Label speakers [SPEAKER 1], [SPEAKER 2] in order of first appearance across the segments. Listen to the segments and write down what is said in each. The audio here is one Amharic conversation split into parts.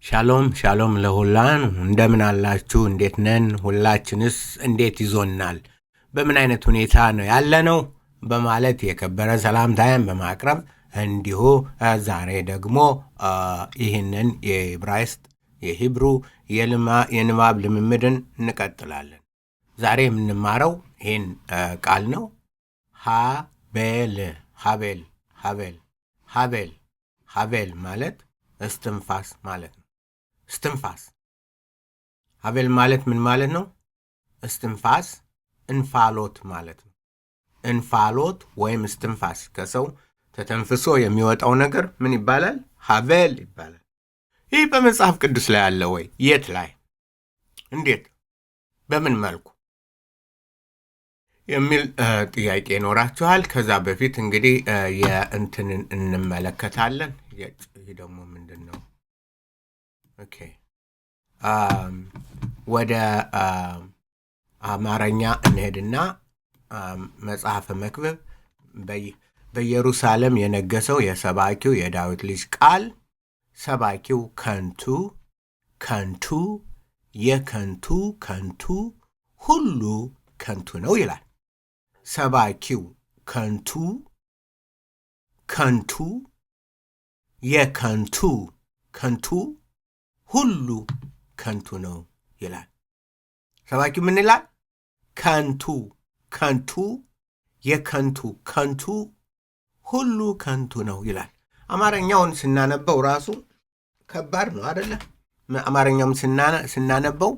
[SPEAKER 1] ሻሎም ሻሎም ለሁላን እንደምን አላችሁ? እንዴት ነን? ሁላችንስ እንዴት ይዞናል? በምን አይነት ሁኔታ ነው ያለነው? በማለት የከበረ ሰላምታዬን በማቅረብ እንዲሁ ዛሬ ደግሞ ይህንን የዕብራይስጥ የሂብሩ የንባብ ልምምድን እንቀጥላለን። ዛሬ የምንማረው ይህን ቃል ነው። ሀቤል ማለት እስትንፋስ ማለት ነው። እስትንፋስ ሀቤል ማለት ምን ማለት ነው? እስትንፋስ እንፋሎት ማለት ነው። እንፋሎት ወይም እስትንፋስ ከሰው ተተንፍሶ የሚወጣው ነገር ምን ይባላል? ሀቤል ይባላል። ይህ በመጽሐፍ ቅዱስ ላይ አለ ወይ? የት ላይ? እንዴት? በምን መልኩ? የሚል ጥያቄ ይኖራችኋል። ከዛ በፊት እንግዲህ የእንትንን እንመለከታለን። ይህ ደግሞ ምንድን ነው? ኦኬ ወደ አማርኛ እንሄድና መጽሐፈ መክብብ በኢየሩሳሌም የነገሰው የሰባኪው የዳዊት ልጅ ቃል ሰባኪው ከንቱ የከንቱ ሁሉ ከንቱ ነው ይላል። ሰባኪው ከንቱ የከንቱ ሁሉ ከንቱ ነው ይላል። ሰባኪው ምን ይላል? ከንቱ የከንቱ ሁሉ ከንቱ ነው ይላል። አማርኛውን ስናነበው ራሱ ከባድ ነው አይደለ? አማርኛውን ስናነበው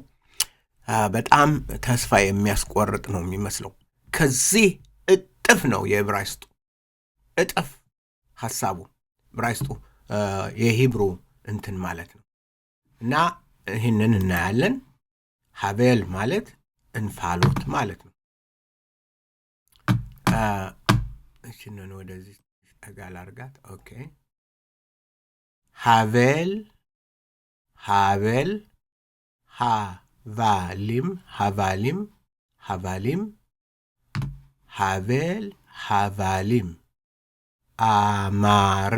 [SPEAKER 1] በጣም ተስፋ የሚያስቆርጥ ነው የሚመስለው። ከዚህ እጥፍ ነው የዕብራይስጡ እጥፍ ሐሳቡ ዕብራይስጡ የሂብሩ እንትን ማለት ነው። እና ይህንን እናያለን። ሀቤል ማለት እንፋሎት ማለት ነው። እሺንን ወደዚህ ጠጋል አርጋት። ኦኬ ሀቤል ሀቫሊም ሀቤል ሀቫሊም አማር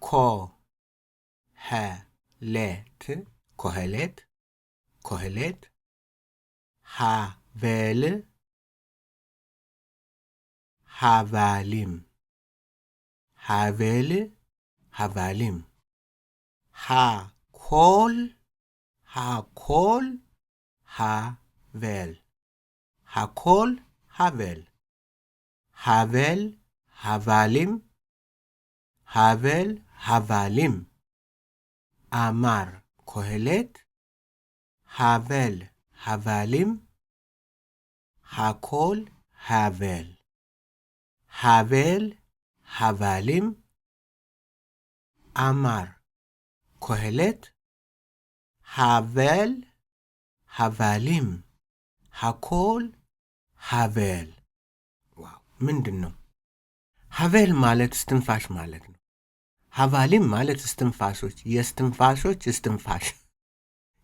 [SPEAKER 1] ኮሄሌት ሀቤል ሀቫሊም ሃኮል ሀቬል ሀቤል ሀቫሊም አማር ኮሄሌት ሀቤል ሀቫሊም ሃኮል ሀቬል ሀቫሊም አማር ኮሄሌት ሀቤል ሀቫሊም ሃኮል ሀቬል። ዋው! ምንድን ነው? ሀቬል ማለት እስትንፋሽ ማለት ነው። ሀቫሊም ማለት እስትንፋሶች፣ የእስትንፋሶች እስትንፋሽ፣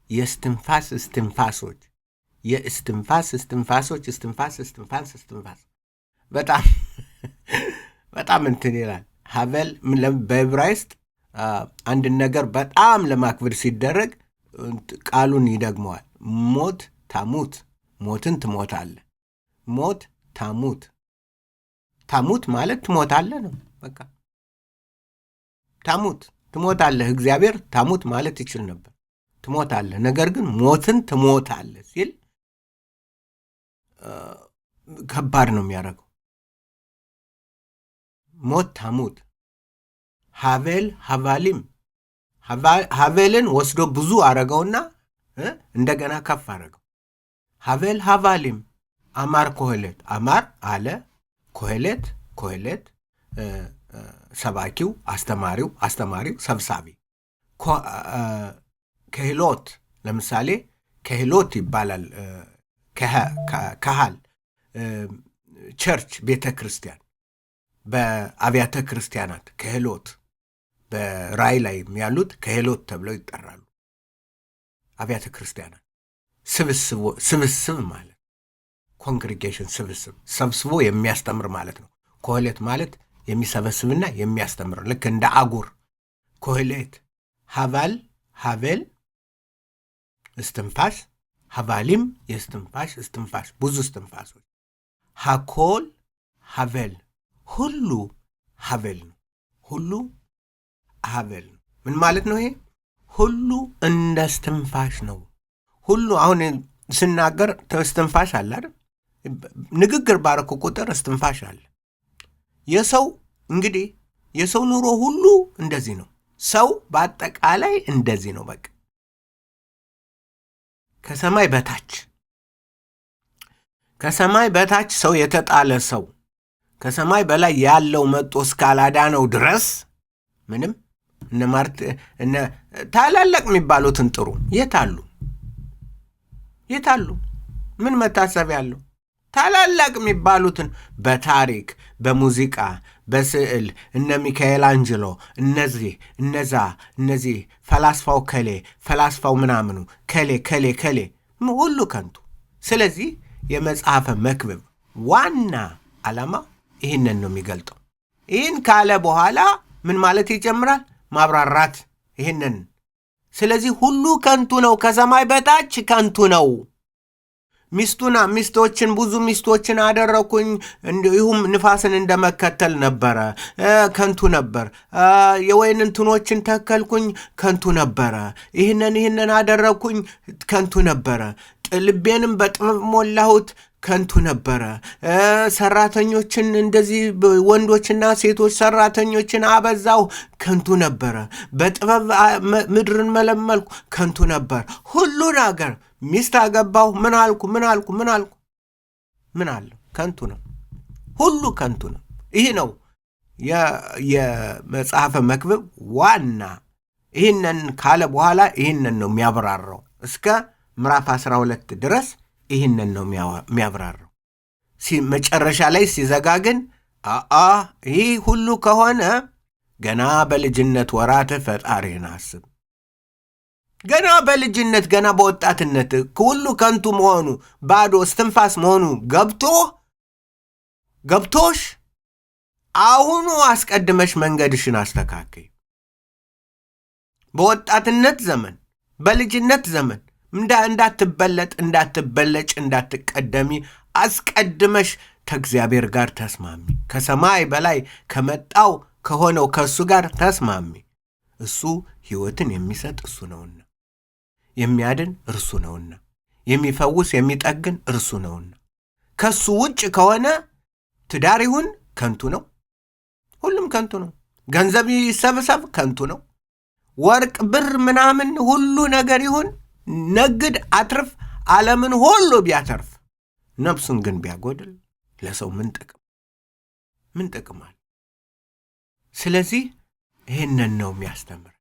[SPEAKER 1] የእስትንፋስ እስትንፋሶች፣ የእስትንፋስ እስትንፋሶች፣ እስትንፋስ በጣም እንትን ይላል። ሀቤል በዕብራይስጥ አንድን ነገር በጣም ለማክበር ሲደረግ ቃሉን ይደግመዋል። ሞት ታሙት፣ ሞትን ትሞታለህ። ሞት ታሙት ማለት ትሞታለህ ነው። በቃ ትሞታለህ። እግዚአብሔር ታሙት ማለት ይችል ነበር፣ ትሞታለህ። ነገር ግን ሞትን ትሞታለህ ሲል ከባድ ነው የሚያደርገው። ሞት ታሙት። ሀቤል ሀቫሊም ሀቤልን ወስዶ ብዙ አረገውና እንደገና ከፍ አረገው። ሀቤል ሀቫሊም አማር ኮሄሌት፣ አማር አለ፣ ኮሄሌት ሰባኪው፣ አስተማሪው፣ ሰብሳቢ። ክህሎት ለምሳሌ ክህሎት ይባላል። ካህል ቸርች፣ ቤተ ክርስቲያን፣ በአብያተ ክርስቲያናት ክህሎት፣ በራይ ላይ ያሉት ክህሎት ተብለው ይጠራሉ። አብያተ ክርስቲያናት ስብስብ ማለት ኮንግሪጌሽን፣ ሰብስቦ የሚያስተምር ማለት ነው። ኮሄሌት ማለት የሚሰበስብና የሚያስተምር ልክ እንደ አጉር ኮሄሌት ሀቬል እስትንፋስ፣ ሀቫሊም የእስትንፋስ እስትንፋስ፣ ብዙ እስትንፋሶች። ሀኮል ሀቬል፣ ሁሉ ሀቬል ነው። ሁሉ ሀቬል ነው። ምን ማለት ነው ይሄ? ሁሉ እንደ እስትንፋስ ነው። ሁሉ አሁን ስናገር እስትንፋስ አለ አይደል? ንግግር ባረኩ ቁጥር እስትንፋስ አለ። የሰው እንግዲህ የሰው ኑሮ ሁሉ እንደዚህ ነው። ሰው በአጠቃላይ እንደዚህ ነው። በቃ ከሰማይ በታች ሰው የተጣለ ሰው ከሰማይ በላይ ያለው መጥቶ እስካላዳነው ድረስ ምንም እነ ታላላቅ የሚባሉትን ጥሩ የት አሉ? ምን መታሰብ ያለው? ታላላቅ የሚባሉትን በታሪክ በሙዚቃ በስዕል እነ ሚካኤል አንጅሎ እነዚህ ፈላስፋው ፈላስፋው ምናምኑ ከሌ ሁሉ ከንቱ። ስለዚህ የመጽሐፈ መክብብ ዋና ዓላማው ይህንን ነው የሚገልጠው። ይህን ካለ በኋላ ምን ማለት ይጀምራል? ማብራራት ይህንን። ስለዚህ ሁሉ ከንቱ ነው፣ ከሰማይ በታች ከንቱ ነው። ሚስቶችን ብዙ ሚስቶችን አደረኩኝ፣ እንዲሁም ንፋስን እንደመከተል ነበረ፣ ከንቱ ነበር። የወይን እንትኖችን ተከልኩኝ፣ ከንቱ ነበረ። ይህንን አደረኩኝ፣ ከንቱ ነበረ። ልቤንም በጥበብ ሞላሁት፣ ከንቱ ነበረ። ሰራተኞችን እንደዚህ ወንዶችና ሴቶች ሰራተኞችን አበዛው፣ ከንቱ ነበረ። በጥበብ ምድርን መለመልኩ፣ ከንቱ ነበር። ሁሉ ነገር ሚስት አገባሁ፣ ምን አልኩ? ምን አለው? ከንቱ ነው። ሁሉ ከንቱ ነው። ይህ ነው የመጽሐፈ መክብብ ዋና። ይህንን ካለ በኋላ ይህንን ነው የሚያብራራው እስከ ምዕራፍ 12 ድረስ ይህንን ነው የሚያብራራው። መጨረሻ ላይ ሲዘጋ ግን ይህ ሁሉ ከሆነ ገና በልጅነት ወራት ፈጣሪህን አስብ። ገና በልጅነት ገና በወጣትነት ሁሉ ከንቱ መሆኑ ባዶ እስትንፋስ መሆኑ ገብቶሽ አሁኑ አስቀድመሽ መንገድሽን አስተካከይ። በወጣትነት ዘመን በልጅነት ዘመን እንዳትበለጭ እንዳትቀደሚ አስቀድመሽ ከእግዚአብሔር ጋር ተስማሚ። ከሰማይ በላይ ከመጣው ከሆነው ከእሱ ጋር ተስማሚ። እሱ ሕይወትን የሚሰጥ እሱ ነውና፣ የሚያድን እርሱ ነውና፣ የሚፈውስ የሚጠግን እርሱ ነውና። ከሱ ውጭ ከሆነ ትዳር ይሁን ከንቱ ነው፣ ሁሉም ከንቱ ነው። ገንዘብ ይሰብሰብ ከንቱ ነው። ወርቅ ብር ምናምን ሁሉ ነገር ይሁን ነግድ አትርፍ፣ ዓለምን ሁሉ ቢያተርፍ ነፍሱን ግን ቢያጎድል ለሰው ምን ጥቅም አለ? ስለዚህ ይህንን ነው የሚያስተምር።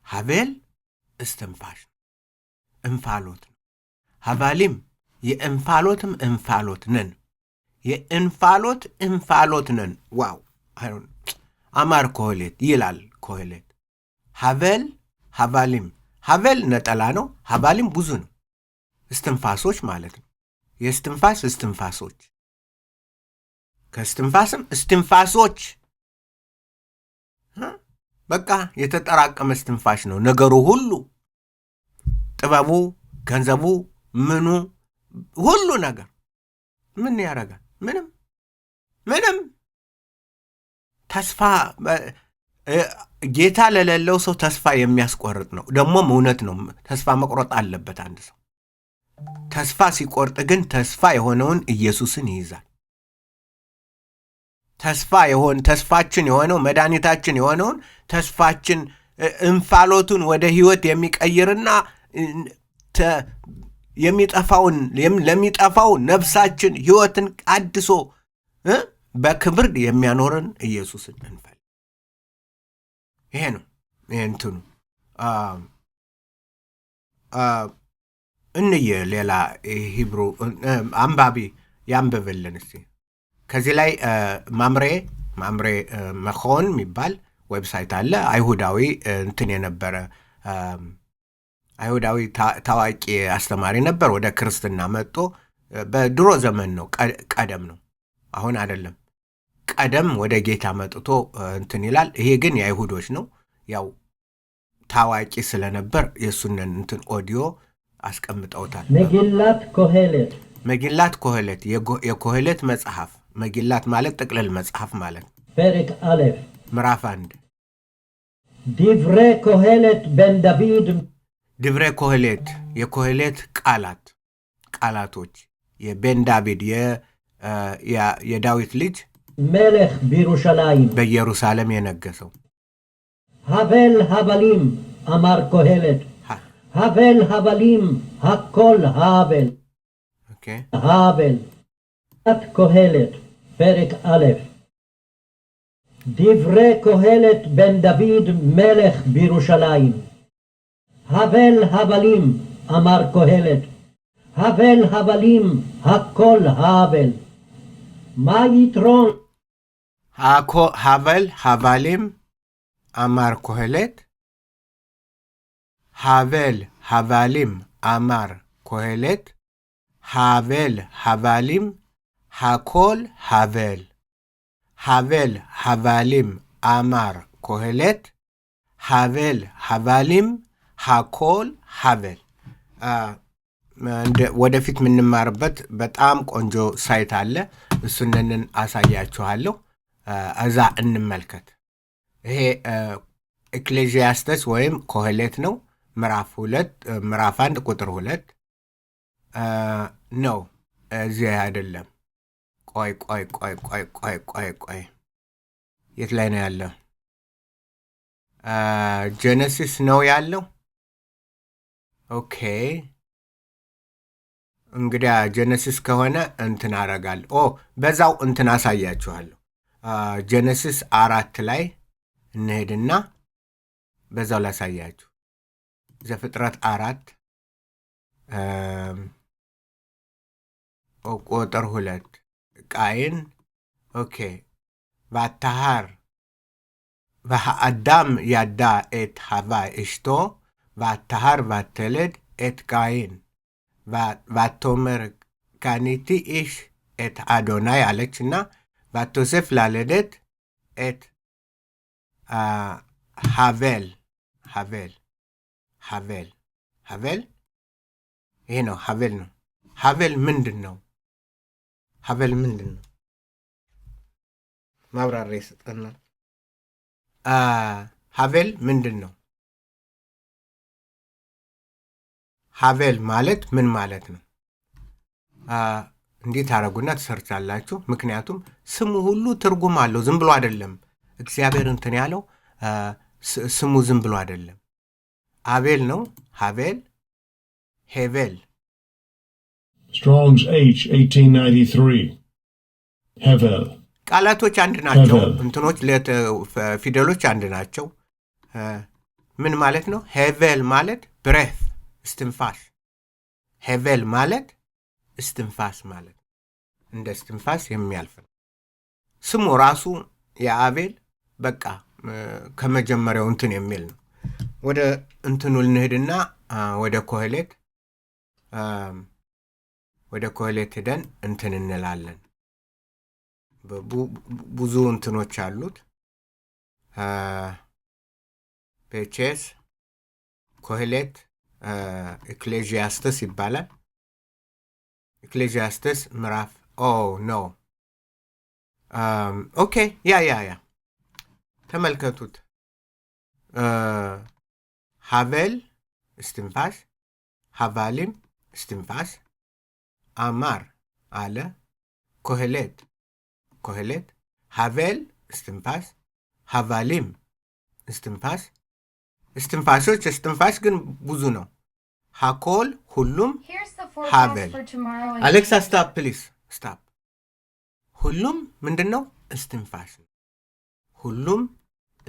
[SPEAKER 1] ሀቤል እስትንፋሽ ነው፣ እንፋሎት ነው። ሀቫሊም የእንፋሎትም እንፋሎት ነን፣ እንፋሎት ነን። ዋው አማር ኮሄሌት ይላል ኮሄሌት። ሀቫሊም ሀቬል ነጠላ ነው፣ ሀቫሊም ብዙ ነው። እስትንፋሶች ማለት ነው። የእስትንፋስ እስትንፋሶች፣ ከእስትንፋስም እስትንፋሶች። በቃ የተጠራቀመ እስትንፋሽ ነው ነገሩ ሁሉ። ጥበቡ፣ ገንዘቡ፣ ምኑ ሁሉ ነገር ምን ያደርጋል? ምንም። ተስፋ ጌታ ለሌለው ሰው ተስፋ የሚያስቆርጥ ነው። ደግሞም እውነት ነው። ተስፋ መቁረጥ አለበት አንድ ሰው። ተስፋ ሲቆርጥ ግን ተስፋ የሆነውን ኢየሱስን ይይዛል። ተስፋችን የሆነው መድኃኒታችን የሆነውን ተስፋችን እንፋሎቱን ወደ ሕይወት የሚቀይርና ለሚጠፋው ነፍሳችን ሕይወትን አድሶ በክብር የሚያኖርን ኢየሱስን እንፈልግ። ይሄ ነው እንትኑ። እንየ ሌላ ሂብሩ አንባቢ ያንብብልን እስቲ። ከዚህ ላይ ማምሬ መኾን የሚባል ዌብሳይት አለ። አይሁዳዊ እንትን የነበረ አይሁዳዊ ታዋቂ አስተማሪ ነበር። ወደ ክርስትና መጥቶ በድሮ ዘመን ነው፣ ቀደም ነው፣ አሁን አይደለም። ቀደም ወደ ጌታ መጥቶ እንትን ይላል። ይሄ ግን የአይሁዶች ነው። ያው ታዋቂ ስለነበር የሱን እንትን ኦዲዮ አስቀምጠውታል። መጊላት ኮሄለት የኮሄለት መጽሐፍ መጊላት ማለት ጥቅልል መጽሐፍ ማለት
[SPEAKER 2] פרק א'
[SPEAKER 1] ምዕራፍ 1
[SPEAKER 2] דברי קהלת בן דוד
[SPEAKER 1] ድብረ ኮሄለት የኮሄለት ቃላቶች የቤን ዳቪድ የዳዊት ልጅ
[SPEAKER 2] מלך בירושלים
[SPEAKER 1] በኢየሩሳሌም የነገሰው
[SPEAKER 2] הבל הבלים אמר קהלת הבל הבלים הכל הבל הבל קהלת פרק א' דברי קהלת בן דוד מלך בירושלים הבל הבלים אמר קהלת הבל הבלים הכל הבל מה יתרון
[SPEAKER 1] הבל הבלים אמר קהלת הבל הבלים אמר קהלת הבל הבלים הכל הבל הבל הבלים אמר קהלת הבל הבלים הכל הבל ወደፊት ምንማርበት በጣም ቆንጆ ሳይት አለ እሱንን አሳያችኋለሁ አዛ እንመልከት ይሄ ኤክሌሲያስተስ ወይም ኮሄሌት ነው ምዕራፍ 1 ቁጥር 2 ነው እዚህ አይደለም ቆይ የት ላይ ነው ያለው ጄኔሲስ ነው ያለው ኦኬ እንግዲህ ጄኔሲስ ከሆነ እንትን አረጋለሁ በዛው እንትን አሳያችኋለሁ ጄኔሲስ 4 ላይ እንሄድና በዛው ላሳያችሁ ዘፍጥረት 4 ቁጥር 2 ቃይን ኦኬ ባታሃር והאדם ידע את חווה אשתו, והתהר ותלד את קין. ותאמר קניתי איש את אדוני አለችና ותוסף ללדת את הבל. ይሄ ነው ሀቤል ነው ሀቤል ምንድን ነው ማብራሪያ ይሰጠናል ሀቤል ምንድን ነው ሀቤል ማለት ምን ማለት ነው እንዴት አረጉና ተሰርቻላችሁ ምክንያቱም ስሙ ሁሉ ትርጉም አለው ዝም ብሎ አይደለም እግዚአብሔር እንትን ያለው ስሙ ዝም ብሎ አይደለም አቤል ነው ሀቤል ሄቤል
[SPEAKER 3] Strong's H 1893 Hevel
[SPEAKER 1] ቃላቶች አንድ ናቸው እንትኖች ፊደሎች አንድ ናቸው ምን ማለት ነው ሄቬል ማለት ብሬት እስትንፋስ ሄቬል ማለት እስትንፋስ ማለት እንደ እስትንፋስ የሚያልፍ ስሙ ራሱ የአቤል በቃ ከመጀመሪያው እንትን የሚል ነው ወደ እንትኑ ልንሄድና ወደ ኮሄሌት ሄደን እንትን እንላለን ብዙ እንትኖች አሉት ፔቼስ ኮሄሌት ኤክሌሲያስተስ ይባላል ኤክሌሲያስተስ ምዕራፍ ኖ ኦኬ ያ ተመልከቱት ሀቤል እስትንፋስ ሀቫሊም እስትንፋስ አማር አለ ኮሄሌት ሀቤል እስትንፋስ ሀቫሊም እስትንፋስ ግን ብዙ ነው ሀኮል ሁሉም ሀቤል አሌክሳ ስታፕ ፕሊዝ ስታፕ ሁሉም ምንድነው እስትንፋስ ነው ሁሉም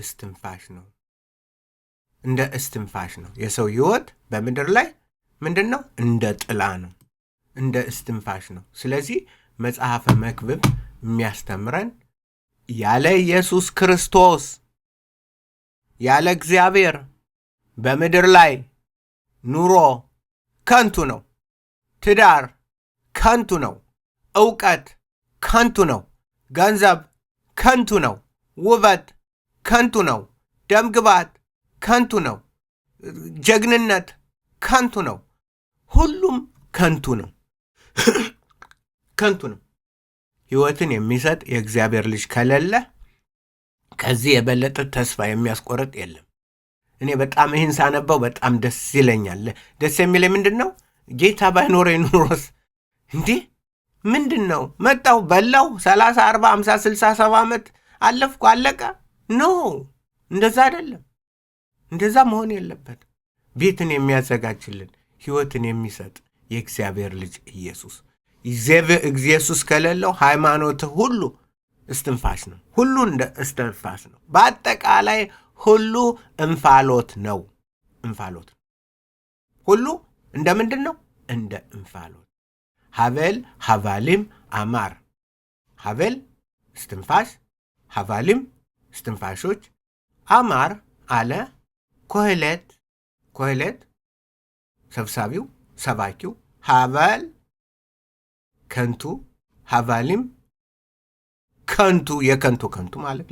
[SPEAKER 1] እስትንፋስ ነው እንደ እስትንፋስ ነው የሰው ህይወት በምድር ላይ ምንድነው እንደ ጥላ ነው እንደ እስትንፋስ ነው ስለዚህ መጽሐፈ መክብብ የሚያስተምረን ያለ ኢየሱስ ክርስቶስ ያለ እግዚአብሔር በምድር ላይ ኑሮ ከንቱ ነው ትዳር ከንቱ ነው ዕውቀት ከንቱ ነው ገንዘብ ከንቱ ነው ውበት ከንቱ ነው ደምግባት ከንቱ ነው ጀግንነት ከንቱ ነው። ሁሉም ከንቱ ነው። ከንቱ ነው። ሕይወትን የሚሰጥ የእግዚአብሔር ልጅ ከሌለ ከዚህ የበለጠ ተስፋ የሚያስቆርጥ የለም። እኔ በጣም ይህን ሳነበው በጣም ደስ ይለኛል። ደስ የሚለኝ ምንድን ነው? ጌታ ባይኖረኝ ኑሮስ እንዲህ ምንድን ነው? መጣው በላው 30 40 50 60 70 ዓመት አለፍኩ አለቀ? ኖ፣ እንደዛ አይደለም። እንደዛ መሆን የለበት። ቤትን የሚያዘጋጅልን ሕይወትን የሚሰጥ የእግዚአብሔር ልጅ ኢየሱስ ኢየሱስ ከሌለው ሃይማኖት ሁሉ እስትንፋስ ነው። ሁሉ እንደ እስትንፋስ ነው። በአጠቃላይ ሁሉ እንፋሎት ነው። እንፋሎት ሁሉ እንደ ምንድን ነው? እንደ እንፋሎት። ሀቤል ሀቫሊም አማር። ሀቤል እስትንፋስ፣ ሀቫሊም እስትንፋሾች፣ አማር አለ። ኮሄሌት ሰብሳቢው ሰባኪው፣ ሀበል ከንቱ፣ ሀቫሊም ከንቱ የከንቱ ማለት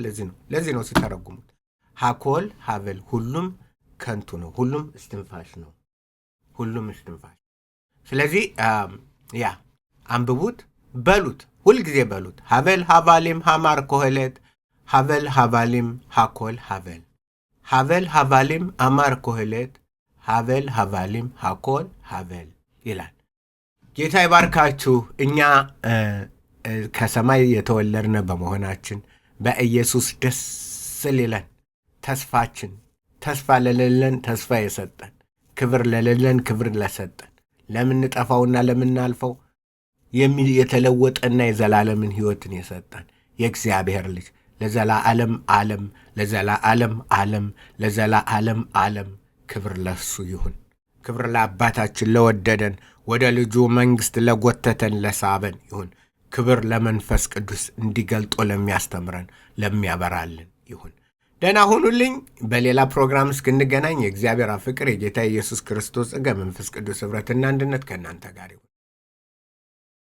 [SPEAKER 1] ለዚህ ነው ሲተረጉሙት። ሀኮል ሀበል ሁሉም ከንቱ ነው። ሁሉም እስትንፋሽ ነው። ሁሉም እስትንፋሽ። ስለዚህ ያ አንብቡት፣ በሉት፣ ሁልጊዜ በሉት። ሀበል ሀቫሊም ሀማር ኮሄሌት፣ ሀበል ሀቫሊም ሀኮል ሀበል፣ ሀበል ሀቫሊም አማር ኮሄሌት፣ ሀበል ሀቫሊም ሀኮል ሀበል ይላል። ጌታ ይባርካችሁ። እኛ ከሰማይ የተወለድነ በመሆናችን በኢየሱስ ደስ ሊለን፣ ተስፋችን ተስፋ ለሌለን ተስፋ የሰጠን፣ ክብር ለሌለን ክብር ለሰጠን፣ ለምንጠፋውና ለምናልፈው የተለወጠና የዘላለምን ሕይወትን የሰጠን የእግዚአብሔር ልጅ ለዘላለም ዓለም ለዘላለም ዓለም ለዘላለም ዓለም ክብር ለሱ ይሁን። ክብር ለአባታችን ለወደደን ወደ ልጁ መንግሥት ለጎተተን ለሳበን ይሁን። ክብር ለመንፈስ ቅዱስ እንዲገልጦ ለሚያስተምረን ለሚያበራልን ይሁን። ደህና ሁኑልኝ። በሌላ ፕሮግራም እስክንገናኝ የእግዚአብሔር ፍቅር የጌታ ኢየሱስ ክርስቶስ ጸጋ መንፈስ ቅዱስ ኅብረትና አንድነት ከእናንተ ጋር ይሁን።